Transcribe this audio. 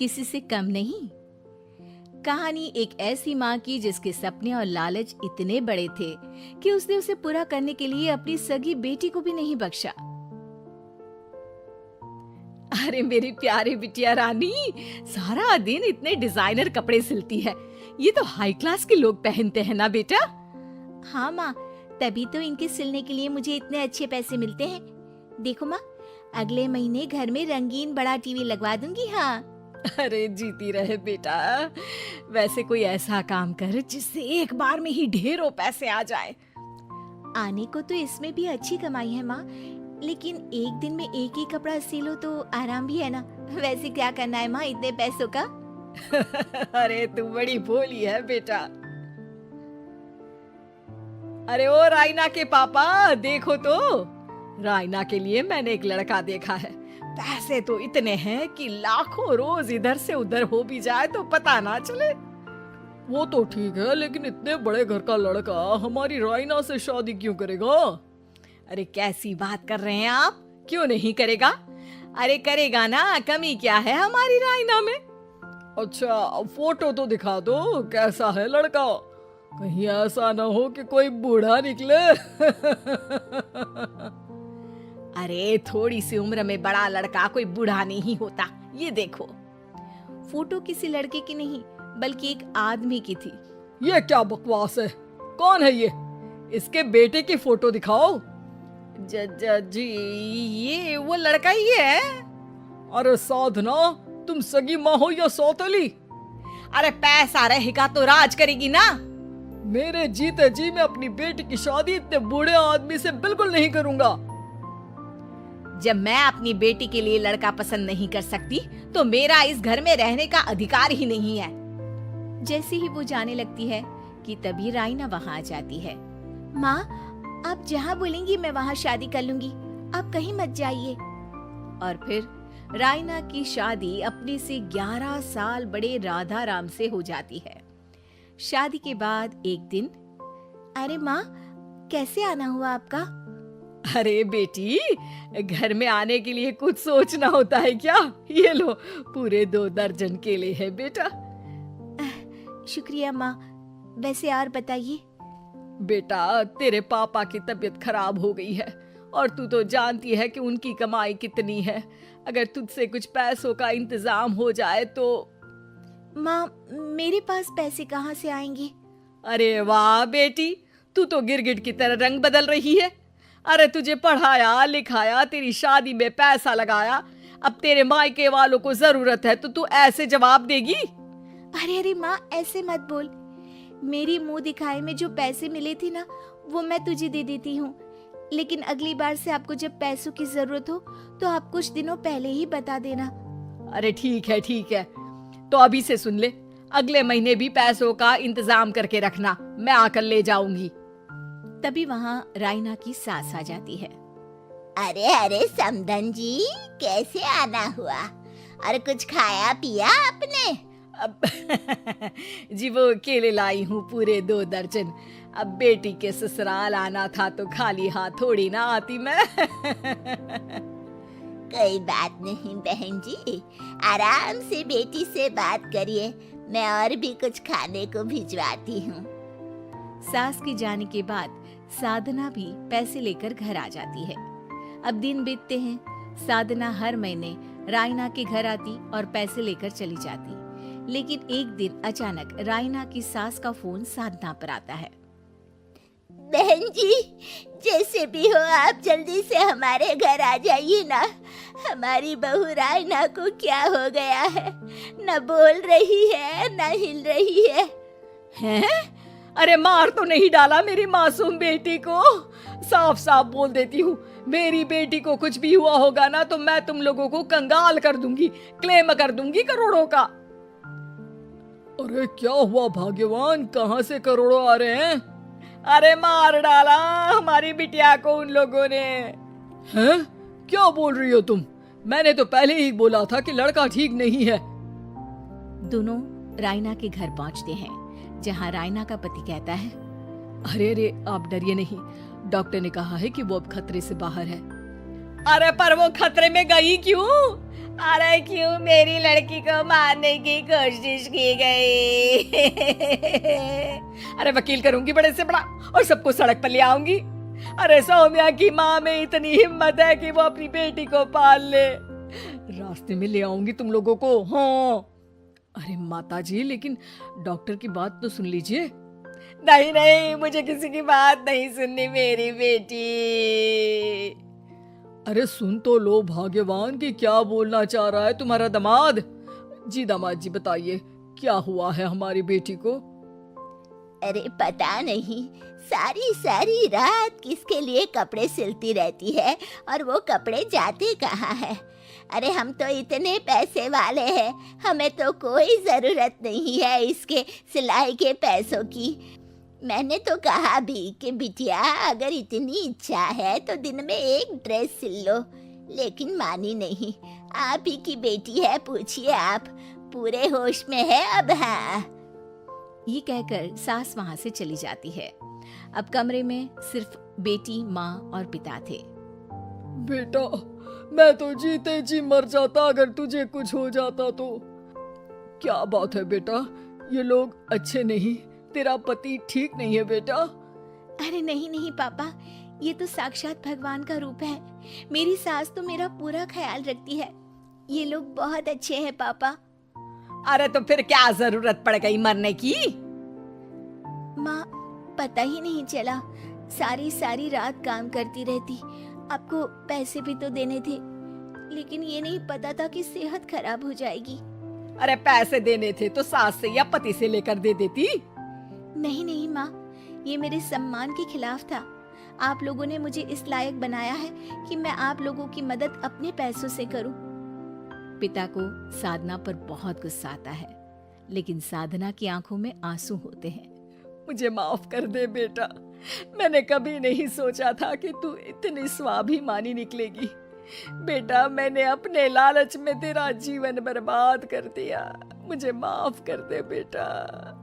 किसी से कम नहीं। कहानी एक ऐसी माँ की जिसके सपने और लालच इतने बड़े थे कि उसने उसे पूरा करने के लिए अपनी सगी बेटी को भी नहीं बख्शा। अरे मेरी प्यारी बिटिया रानी, सारा दिन इतने डिजाइनर कपड़े सिलती है, ये तो हाई क्लास के लोग पहनते हैं ना बेटा। हाँ माँ, तभी तो इनके सिलने के लिए मुझे इतने अच्छे पैसे मिलते हैं। देखो माँ, अगले महीने घर में रंगीन बड़ा टीवी लगवा दूंगी। हाँ। अरे जीती रहे बेटा। वैसे कोई ऐसा काम कर जिससे एक बार में ही ढेरों पैसे आ जाए। आने को तो इसमें भी अच्छी कमाई है माँ, लेकिन एक दिन में एक ही कपड़ा सिलो तो आराम भी है ना। वैसे क्या करना है माँ इतने पैसों का? अरे तू बड़ी भोली है बेटा। अरे ओ रायना के पापा, देखो तो, रायना के लिए मैंने एक लड़का देखा है। पैसे तो इतने हैं कि लाखों रोज इधर से उधर हो भी जाए तो पता ना चले। वो तो ठीक है, लेकिन इतने बड़े घर का लड़का हमारी रायना से शादी क्यों करेगा? अरे कैसी बात कर रहे हैं आप, क्यों नहीं करेगा? अरे करेगा ना, कमी क्या है हमारी रायना में? अच्छा फोटो तो दिखा दो, कैसा है लड़का? कहीं ऐसा ना हो कि कोई बूढ़ा निकले। अरे थोड़ी सी उम्र में बड़ा लड़का कोई बूढ़ा नहीं होता। ये देखो। फोटो किसी लड़के की नहीं बल्कि एक आदमी की थी। ये क्या बकवास है? कौन है ये? इसके बेटे की फोटो दिखाओ। जी ये वो लड़का ही है। अरे साधना, तुम सगी माँ हो या सौतेली? अरे पैसा रहेगा तो राज करेगी ना। मेरे जीते जी मैं अपनी बेटी की शादी इतने बूढ़े आदमी से बिल्कुल नहीं करूंगा। जब मैं अपनी बेटी के लिए लड़का पसंद नहीं कर सकती तो मेरा इस घर में रहने का अधिकार ही नहीं है। जैसे ही वो जाने लगती है कि तभी रायना वहाँ आ जाती है। माँ, आप जहाँ बोलेंगी मैं वहाँ शादी कर लूंगी, आप कहीं मत जाइए। और फिर रायना की शादी अपने से 11 साल बड़े राधा राम से हो जाती है। शादी के बाद एक दिन, अरे माँ, कैसे आना हुआ आपका? अरे बेटी, घर में आने के लिए कुछ सोचना होता है क्या? ये लो, पूरे 2 दर्जन केले हैं बेटा। शुक्रिया माँ। वैसे और बताइए। बेटा, तेरे पापा की तबीयत खराब हो गई है और तू तो जानती है कि उनकी कमाई कितनी है। अगर तुझसे कुछ पैसों का इंतजाम हो जाए तो। माँ, मेरे पास पैसे कहाँ से आएंगे? अरे वाह बेटी, तू तो गिरगिट की तरह रंग बदल रही है। अरे तुझे पढ़ाया लिखाया, तेरी शादी में पैसा लगाया, अब तेरे मायके वालों को जरूरत है तो तू ऐसे जवाब देगी? अरे माँ, ऐसे मत बोल। मेरी मुंह दिखाए में जो पैसे मिले थे ना, वो मैं तुझे दे देती हूँ, लेकिन अगली बार से आपको जब पैसों की जरूरत हो तो आप कुछ दिनों पहले ही बता देना। अरे ठीक है ठीक है, तो अभी से सुन ले, अगले महीने भी पैसों का इंतजाम करके रखना, मैं आकर ले जाऊंगी। तभी वहाँ रायना की सास आ जाती है। अरे अरे समधन जी, कैसे आना हुआ? और कुछ खाया पिया आपने? अब जी वो केले लाई हूँ पूरे 2 दर्जन। अब बेटी के ससुराल आना था तो खाली हाथ थोड़ी ना आती मैं। कोई बात नहीं बहन जी, आराम से बेटी से बात करिए, मैं और भी कुछ खाने को भिजवाती हूँ। सास के जाने के बाद साधना भी पैसे लेकर घर आ जाती है। अब दिन बीतते हैं, साधना हर महीने रायना के घर आती और पैसे लेकर चली जाती। लेकिन एक दिन अचानक रायना की सास का फोन साधना पर आता है। बहन जी, जैसे भी हो आप जल्दी से हमारे घर आ जाइए ना। हमारी बहू रायना को क्या हो गया है, न बोल रही है न हिल रही है। हैं? अरे मार तो नहीं डाला मेरी मासूम बेटी को? साफ साफ बोल देती हूँ, मेरी बेटी को कुछ भी हुआ होगा ना तो मैं तुम लोगों को कंगाल कर दूंगी, क्लेम कर दूंगी करोड़ों का। अरे क्या हुआ भाग्यवान, कहाँ से करोड़ों आ रहे हैं? अरे मार डाला हमारी बिटिया को उन लोगों ने। हैं? क्या बोल रही हो तुम? मैंने तो पहले ही बोला था कि लड़का ठीक नहीं है। दोनों रायना के घर पहुंचते हैं, जहां रायना का पति कहता है, अरे आप डरिए नहीं, डॉक्टर ने कहा है कि वो अब खतरे से बाहर है। अरे पर वो खतरे में गई क्यों? अरे क्यों मेरी लड़की को मारने की कोशिश की गई? अरे वकील करूंगी बड़े से बड़ा और सबको सड़क पर ले आऊंगी। अरे सौम्या की माँ में इतनी हिम्मत है कि वो अपनी बेटी को पाल ले। रास्ते में ले आऊंगी तुम लोगों को। हाँ। अरे माता जी, लेकिन डॉक्टर की बात तो सुन लीजिए। नहीं नहीं, मुझे किसी की बात नहीं सुननी मेरी बेटी। अरे सुन तो लो भाग्यवान कि क्या बोलना चाह रहा है तुम्हारा दामाद। जी दामाद जी बताइए क्या हुआ है हमारी बेटी को? अरे पता नहीं, सारी सारी रात किसके लिए कपड़े सिलती रहती है और वो कपड़े जाते कहाँ है। अरे हम तो इतने पैसे वाले हैं, हमें तो कोई ज़रूरत नहीं है इसके सिलाई के पैसों की। मैंने तो कहा भी कि बिटिया अगर इतनी इच्छा है तो दिन में एक ड्रेस सिल लो, लेकिन मानी नहीं। आप ही की बेटी है, पूछिए आप, पूरे होश में है अब। हाँ, ये कहकर सास वहां से चली जाती है। अब कमरे में सिर्फ बेटी, माँ और पिता थे। बेटा, मैं तो जीते जी मर जाता अगर तुझे कुछ हो जाता तो। क्या बात है बेटा, ये लोग अच्छे नहीं, तेरा पति ठीक नहीं है बेटा? अरे नहीं नहीं पापा, ये तो साक्षात भगवान का रूप है। मेरी सास तो मेरा पूरा ख्याल रखती है। ये लोग बहुत अच्छे हैं पापा। अरे तो फिर क्या जरूरत पड़ गई मरने की? माँ, पता ही नहीं चला, सारी सारी रात काम करती रहती। आपको पैसे भी तो देने थे, लेकिन ये नहीं पता था कि सेहत खराब हो जाएगी। अरे पैसे देने थे तो सास से या पति से लेकर दे देती। नहीं नहीं माँ, ये मेरे सम्मान के खिलाफ था। आप लोगों ने मुझे इस लायक बनाया है कि मैं आप लोगों की मदद अपने पैसों से करूं। पिता को साधना पर बहुत गुस्सा आता है, लेकिन साधना की आंखों में आंसू होते हैं। मुझे माफ कर दे बेटा, मैंने कभी नहीं सोचा था कि तू इतनी स्वाभिमानी निकलेगी। बेटा, मैंने अपने लालच में तेरा जीवन बर्बाद कर दिया, मुझे माफ कर दे बेटा।